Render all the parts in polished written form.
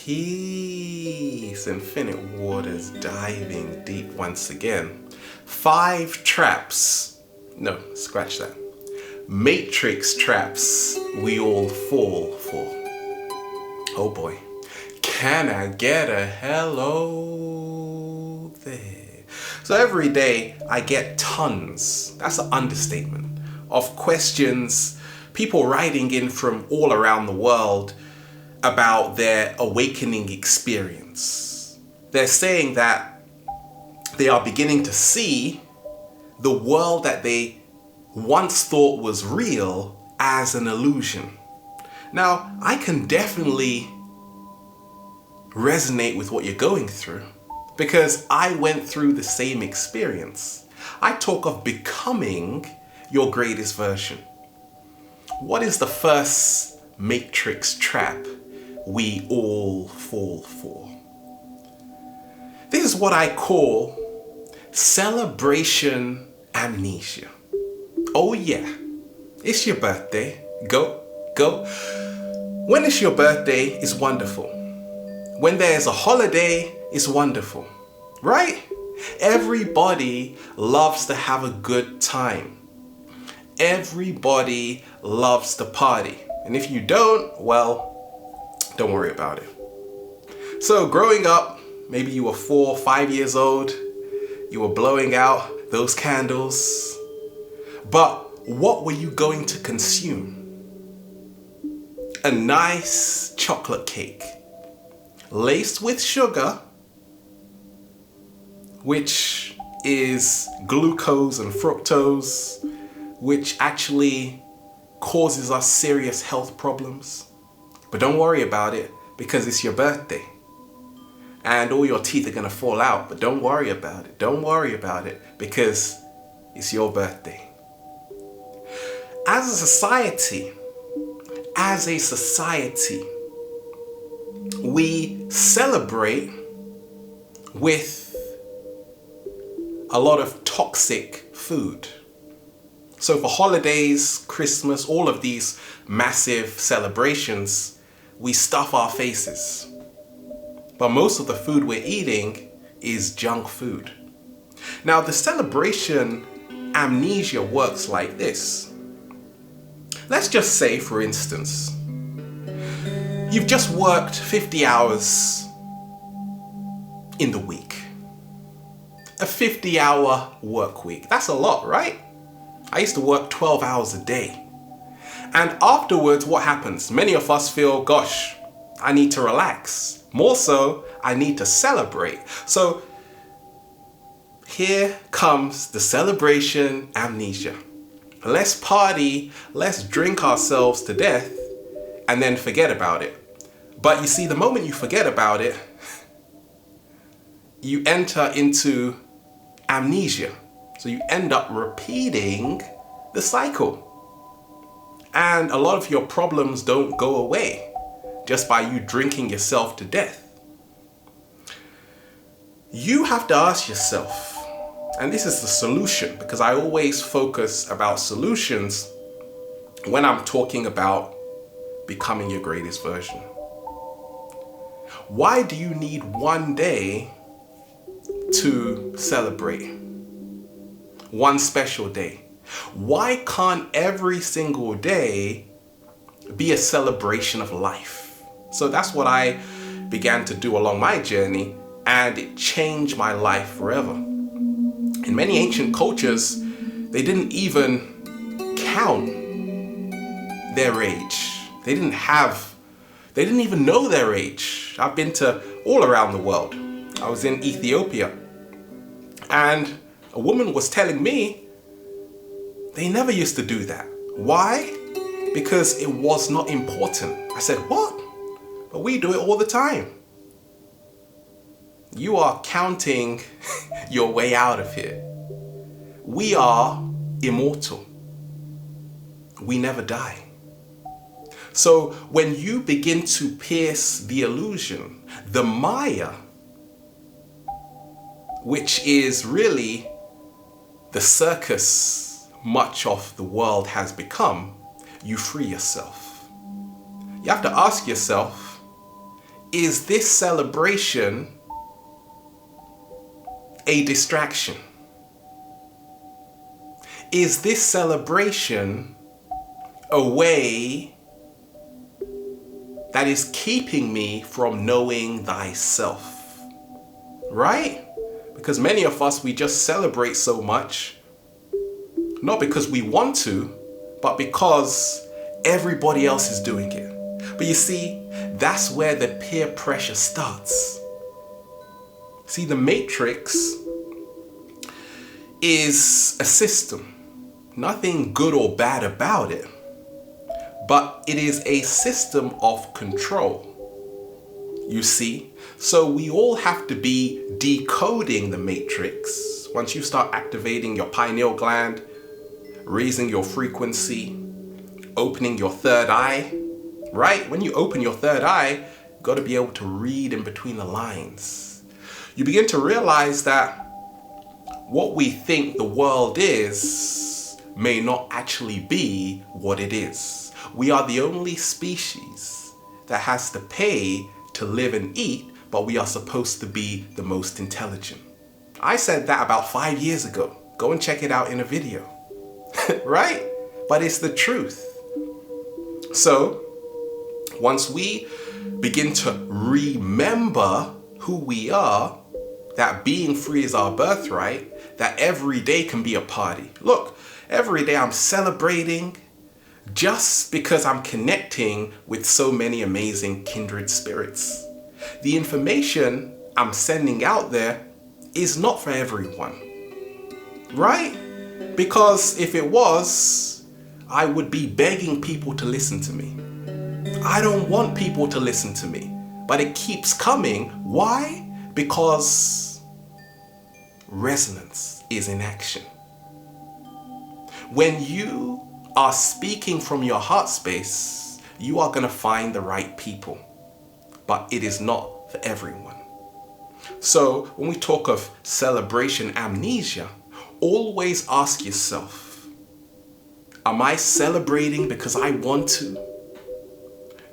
Peace, infinite waters diving deep once again. 5 traps, no, scratch that. Matrix traps we all fall for. Oh boy, can I get a hello there? So every day I get tons, that's an understatement, of questions, people writing in from all around the world about their awakening experience. They're saying that they are beginning to see the world that they once thought was real as an illusion. Now, I can definitely resonate with what you're going through because I went through the same experience. I talk of becoming your greatest version. What is the first matrix trap we all fall for? This is what I call celebration amnesia. Oh yeah, it's your birthday. Go. When it's your birthday, it's wonderful. When there's a holiday, it's wonderful, right? Everybody loves to have a good time. Everybody loves to party. And if you don't, well, don't worry about it. So growing up, maybe you were 4 or 5 years old, you were blowing out those candles, but what were you going to consume? A nice chocolate cake laced with sugar, which is glucose and fructose, which actually causes us serious health problems. But don't worry about it because it's your birthday and all your teeth are going to fall out. But don't worry about it. Don't worry about it because it's your birthday. As a society, we celebrate with a lot of toxic food. So for holidays, Christmas, all of these massive celebrations, we stuff our faces. But most of the food we're eating is junk food. Now, the celebration amnesia works like this. Let's just say, for instance, you've just worked 50 hours in the week. A 50-hour work week. That's a lot, right? I used to work 12 hours a day. And afterwards, what happens? Many of us feel, gosh, I need to relax. More so, I need to celebrate. So here comes the celebration amnesia. Let's party, let's drink ourselves to death, and then forget about it. But you see, the moment you forget about it, you enter into amnesia. So you end up repeating the cycle. And a lot of your problems don't go away just by you drinking yourself to death. You have to ask yourself, and this is the solution, because I always focus about solutions when I'm talking about becoming your greatest version. Why do you need one day to celebrate? One special day. Why can't every single day be a celebration of life? So that's what I began to do along my journey, and it changed my life forever. In many ancient cultures, they didn't even count their age. They didn't even know their age. I've been to all around the world. I was in Ethiopia, and a woman was telling me they never used to do that. Why? Because it was not important. I said, what? But we do it all the time. You are counting your way out of here. We are immortal. We never die. So when you begin to pierce the illusion, the Maya, which is really the circus much of the world has become, you free yourself. You have to ask yourself, is this celebration a distraction? Is this celebration a way that is keeping me from knowing thyself? Right? Because many of us, we just celebrate so much, not because we want to, but because everybody else is doing it. But you see, that's where the peer pressure starts. See, the matrix is a system. Nothing good or bad about it, but it is a system of control. You see? So we all have to be decoding the matrix. Once you start activating your pineal gland, raising your frequency, opening your third eye, right? When you open your third eye, you've got to be able to read in between the lines. You begin to realize that what we think the world is may not actually be what it is. We are the only species that has to pay to live and eat, but we are supposed to be the most intelligent. I said that about 5 years ago. Go and check it out in a video. Right? But it's the truth. So, once we begin to remember who we are, that being free is our birthright, that every day can be a party. Look, every day I'm celebrating just because I'm connecting with so many amazing kindred spirits. The information I'm sending out there is not for everyone, right? Because if it was, I would be begging people to listen to me. I don't want people to listen to me, but it keeps coming. Why? Because resonance is in action. When you are speaking from your heart space, you are going to find the right people, but it is not for everyone. So when we talk of celebration amnesia, always ask yourself, am I celebrating because I want to?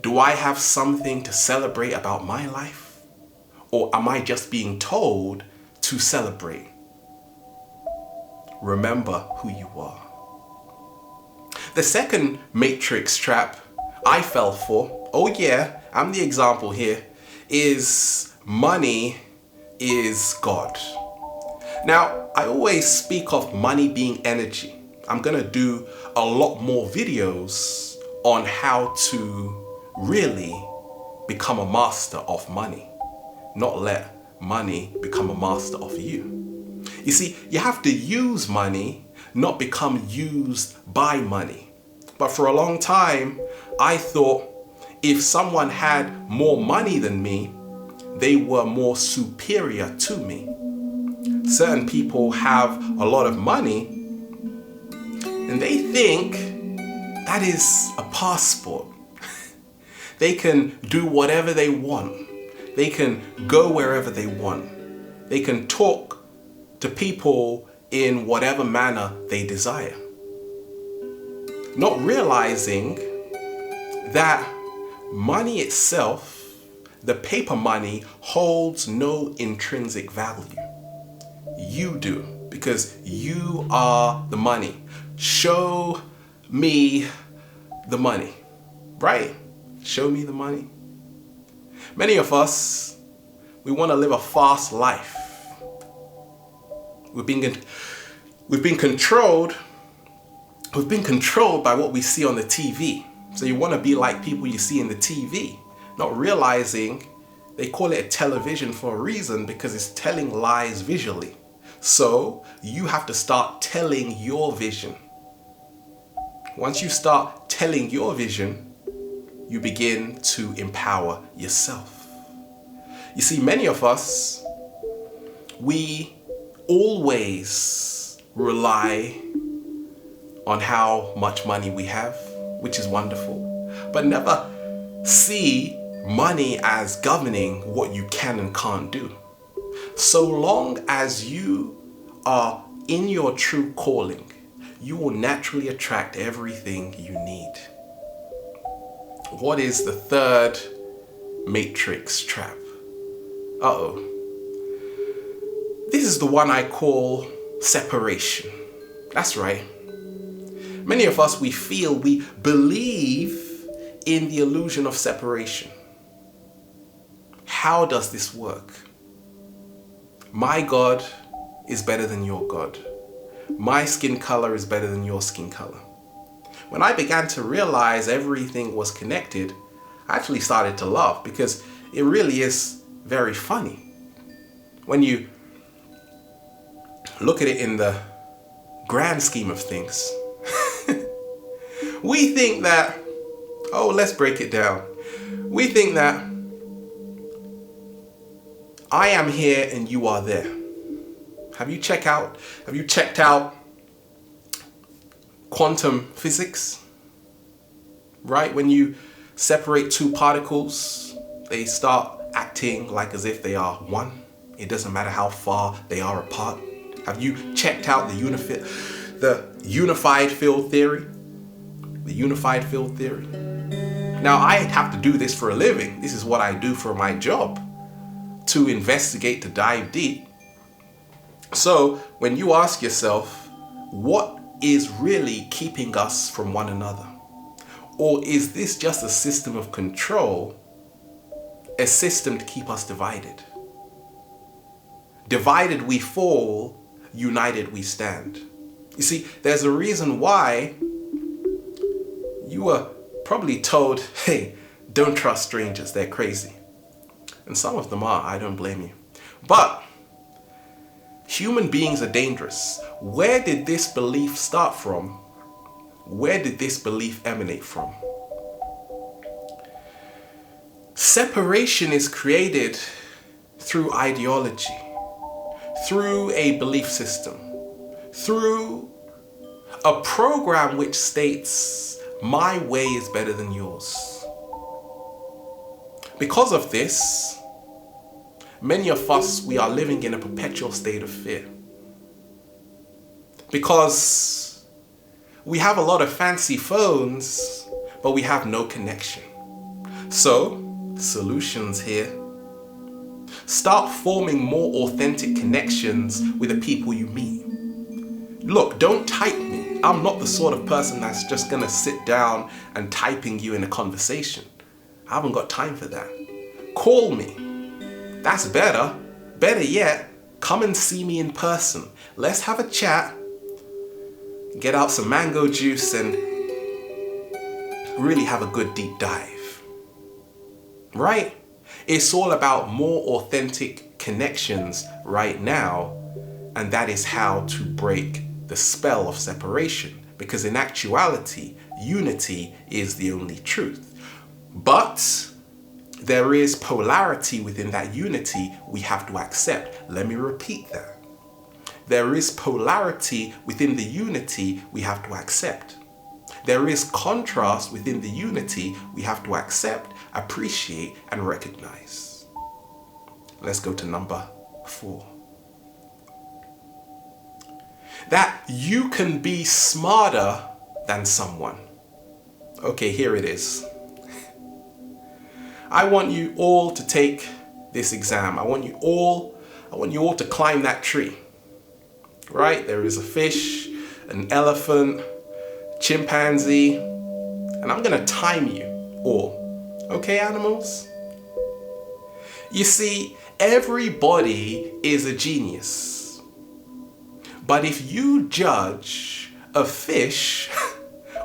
Do I have something to celebrate about my life? Or am I just being told to celebrate? Remember who you are. The second matrix trap I fell for, oh yeah, I'm the example here, is money is God. Now, I always speak of money being energy. I'm gonna do a lot more videos on how to really become a master of money, not let money become a master of you. You see, you have to use money, not become used by money. But for a long time, I thought if someone had more money than me, they were more superior to me. Certain people have a lot of money and they think that is a passport. They can do whatever they want. They can go wherever they want. They can talk to people in whatever manner they desire. Not realizing that money itself, the paper money, holds no intrinsic value. You do, because you are the money. Show me the money, right? Show me the money. Many of us, we want to live a fast life. We've been controlled by what we see on the TV. So you want to be like people you see in the TV, not realizing they call it a television for a reason, because it's telling lies visually. So you have to start telling your vision. Once you start telling your vision, you begin to empower yourself. You see, many of us, we always rely on how much money we have, which is wonderful, but never see money as governing what you can and can't do. So long as you are in your true calling, you will naturally attract everything you need. What is the third matrix trap. Uh-oh. This is the one I call separation. That's right. Many of us, we believe in the illusion of separation. How does this work? My God is better than your God. My skin color is better than your skin color. When I began to realize everything was connected, I actually started to laugh because it really is very funny. When you look at it in the grand scheme of things, we think that, let's break it down. We think that I am here and you are there. Have you checked out quantum physics? Right? When you separate two particles, they start acting like as if they are one. It doesn't matter how far they are apart. Have you checked out the unified field theory? The unified field theory. Now, I have to do this for a living. This is what I do for my job, to investigate, to dive deep. So when you ask yourself, what is really keeping us from one another? Or is this just a system of control, a system to keep us divided? Divided we fall, united we stand. You see, there's a reason why you were probably told, hey, don't trust strangers, they're crazy. And some of them are, I don't blame you. But human beings are dangerous. Where did this belief start from? Where did this belief emanate from? Separation is created through ideology, through a belief system, through a program which states, my way is better than yours. Because of this, many of us, we are living in a perpetual state of fear. Because we have a lot of fancy phones, but we have no connection. So, solutions here. Start forming more authentic connections with the people you meet. Look, don't type me. I'm not the sort of person that's just gonna sit down and typing you in a conversation. I haven't got time for that. Call me. That's better. Better yet, come and see me in person. Let's have a chat. Get out some mango juice and really have a good deep dive. Right? It's all about more authentic connections right now, and that is how to break the spell of separation, because in actuality, unity is the only truth. But there is polarity within that unity we have to accept. Let me repeat that. There is polarity within the unity we have to accept. There is contrast within the unity we have to accept, appreciate, and recognize. Let's go to number 4. That you can be smarter than someone. Okay, here it is. I want you all to take this exam. I want you all to climb that tree. Right? There is a fish, an elephant, chimpanzee, and I'm gonna time you all. Okay, animals? You see, everybody is a genius. But if you judge a fish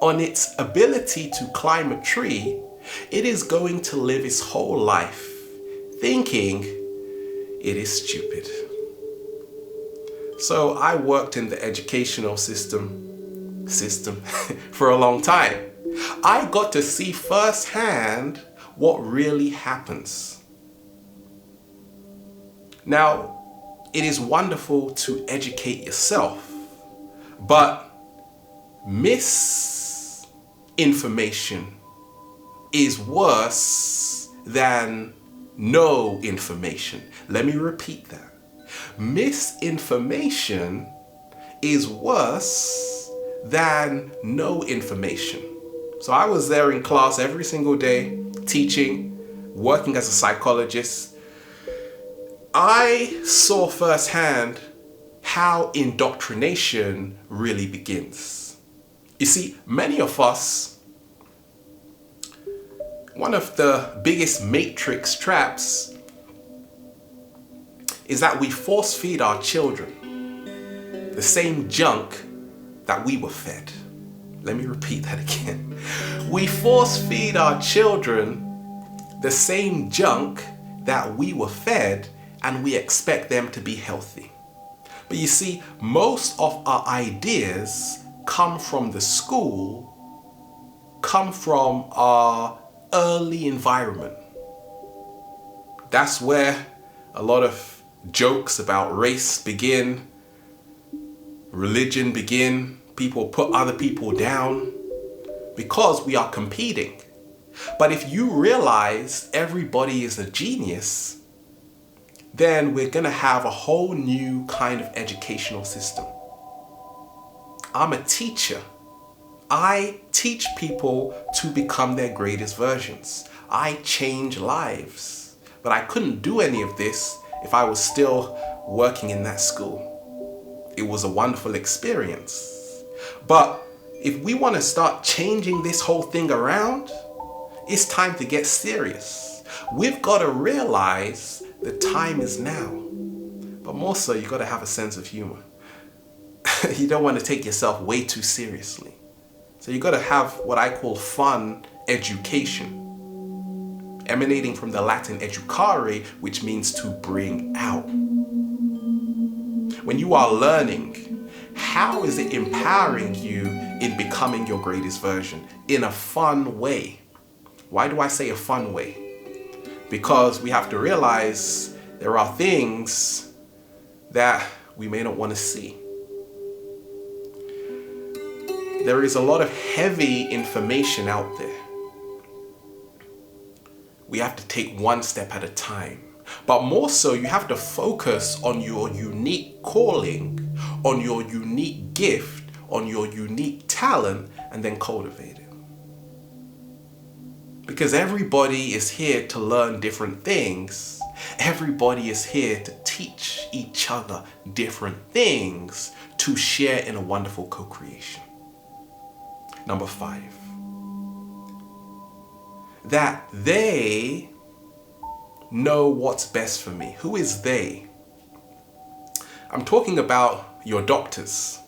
on its ability to climb a tree, it is going to live its whole life thinking it is stupid. So I worked in the educational system for a long time. I got to see firsthand what really happens. Now, it is wonderful to educate yourself, but misinformation is worse than no information. Let me repeat that. Misinformation is worse than no information. So I was there in class every single day teaching working as a psychologist, I saw firsthand how indoctrination really begins. You see, many of us, one of the biggest matrix traps is that we force feed our children the same junk that we were fed. Let me repeat that again. We force feed our children the same junk that we were fed, and we expect them to be healthy. But you see, most of our ideas come from the school, come from our early environment. That's where a lot of jokes about race begin, religion begin. People put other people down because we are competing. But if you realize everybody is a genius, then we're going to have a whole new kind of educational system. I'm a teacher. I teach people to become their greatest versions. I change lives. But I couldn't do any of this if I was still working in that school. It was a wonderful experience. But if we want to start changing this whole thing around, it's time to get serious. We've got to realize the time is now. But more so, you got to have a sense of humor. You don't want to take yourself way too seriously. So you got to have what I call fun education, emanating from the Latin educare, which means to bring out. When you are learning, how is it empowering you in becoming your greatest version in a fun way? Why do I say a fun way? Because we have to realize there are things that we may not want to see. There is a lot of heavy information out there. We have to take one step at a time. But more so, you have to focus on your unique calling, on your unique gift, on your unique talent, and then cultivate it. Because everybody is here to learn different things. Everybody is here to teach each other different things to share in a wonderful co-creation. Number 5. That they know what's best for me. Who is they? I'm talking about your doctors,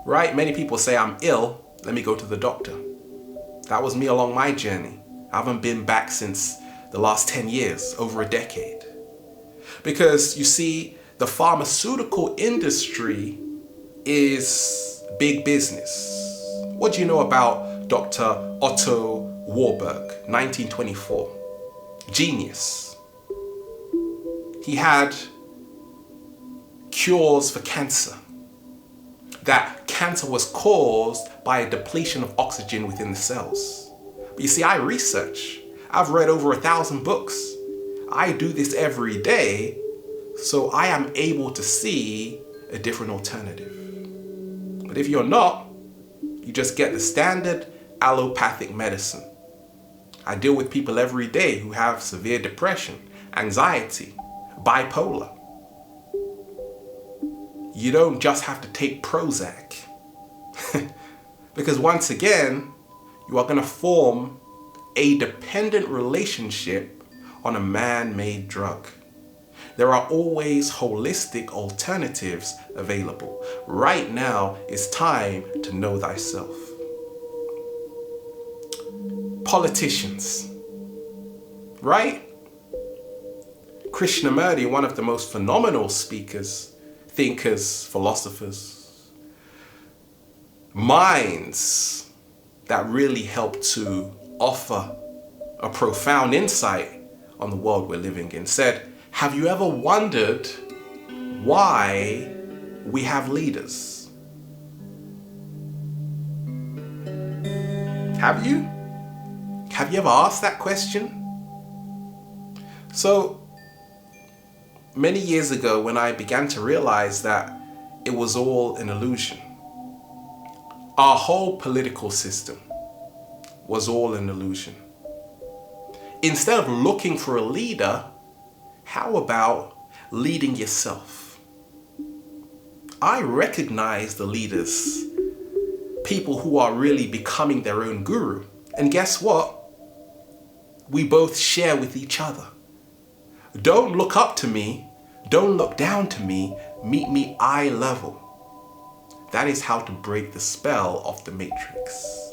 right? Many people say I'm ill, let me go to the doctor. That was me along my journey. I haven't been back since the last 10 years, over a decade. Because you see, the pharmaceutical industry is big business. What do you know about Dr. Otto Warburg, 1924? Genius. He had cures for cancer. That cancer was caused by a depletion of oxygen within the cells. But you see, I research. I've read over 1,000 books. I do this every day, so I am able to see a different alternative. But if you're not, you just get the standard allopathic medicine. I deal with people every day who have severe depression, anxiety, bipolar. You don't just have to take Prozac. Because once again, you are going to form a dependent relationship on a man-made drug. There are always holistic alternatives available. Right now, it's time to know thyself. Politicians, right? Krishnamurti, one of the most phenomenal speakers, thinkers, philosophers, minds that really help to offer a profound insight on the world we're living in, said, have you ever wondered why we have leaders? Have you? Have you ever asked that question? So, many years ago when I began to realize that it was all an illusion, our whole political system was all an illusion. instead of looking for a leader, how about leading yourself? I recognize the leaders, people who are really becoming their own guru. And guess what? We both share with each other. Don't look up to me. Don't look down to me. Meet me eye level. That is how to break the spell of the matrix.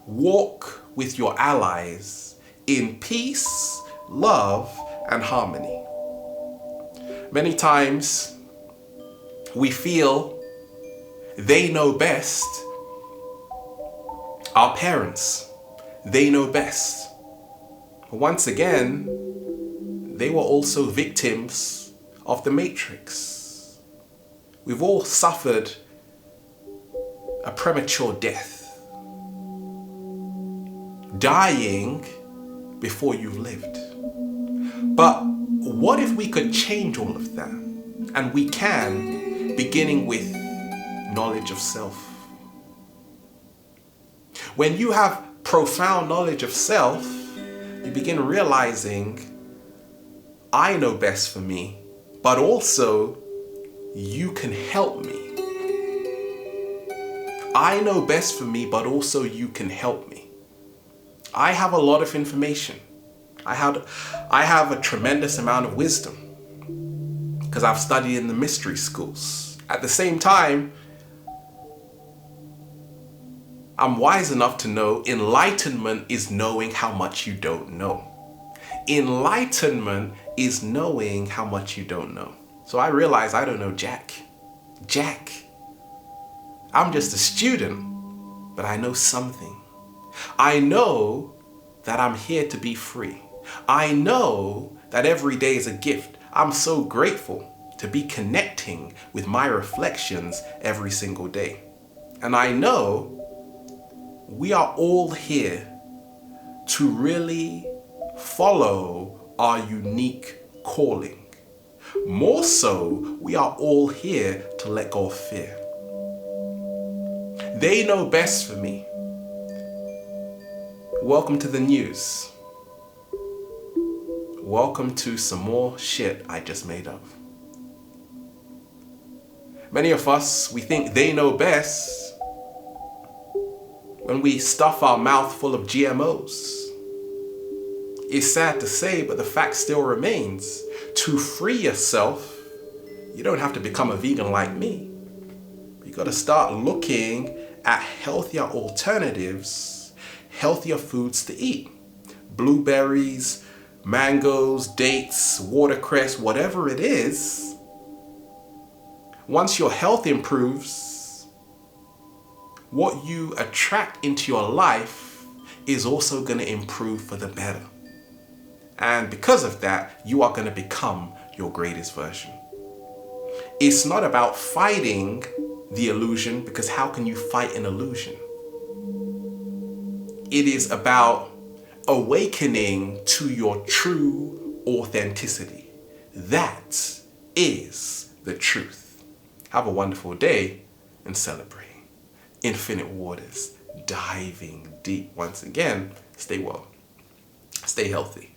Walk with your allies in peace, love, and harmony. Many times we feel they know best. Our parents, they know best. But once again, they were also victims of the matrix. We've all suffered a premature death. Dying before you've lived. But what if we could change all of that? And we can, beginning with knowledge of self. When you have profound knowledge of self, you begin realizing, I know best for me, but also you can help me. I know best for me, but also you can help me. I have a lot of information. I have a tremendous amount of wisdom because I've studied in the mystery schools. At the same time, I'm wise enough to know enlightenment is knowing how much you don't know. Enlightenment is knowing how much you don't know. So I realize I don't know Jack. I'm just a student, but I know something. I know that I'm here to be free. I know that every day is a gift. I'm so grateful to be connecting with my reflections every single day. And I know we are all here to really follow our unique calling. More so, we are all here to let go of fear. They know best for me. Welcome to the news. Welcome to some more shit I just made up. Many of us, we think they know best when we stuff our mouth full of GMOs. It's sad to say, but the fact still remains. To free yourself, you don't have to become a vegan like me. You got to start looking at healthier alternatives, healthier foods to eat. Blueberries, mangoes, dates, watercress, whatever it is. Once your health improves, what you attract into your life is also going to improve for the better. And because of that, you are going to become your greatest version. It's not about fighting the illusion, because how can you fight an illusion? It is about awakening to your true authenticity. That is the truth. Have a wonderful day and celebrate. Infinite waters, diving deep. Once again, stay well, stay healthy.